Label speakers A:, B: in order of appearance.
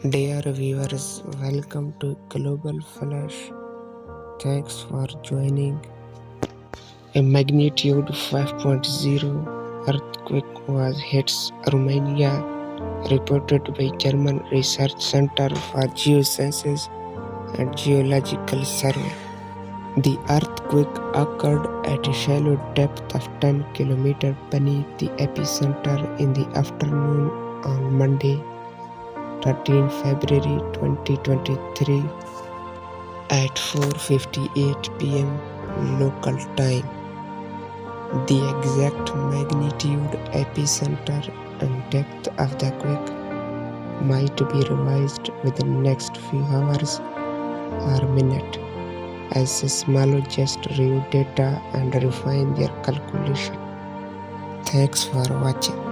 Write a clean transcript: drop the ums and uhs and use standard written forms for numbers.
A: Dear viewers, welcome to Global Flash. Thanks for joining. A magnitude 5.0 earthquake was hits Romania, reported by German Research Center for Geosciences and Geological Survey. The earthquake occurred at a shallow depth of 10 km beneath the epicenter in the afternoon on Monday, 13 February 2023 at 4:58 p.m. local time. The exact magnitude, epicenter and depth of the quake might be revised within the next few hours or minutes as seismologists review data and refine their calculation. Thanks for watching.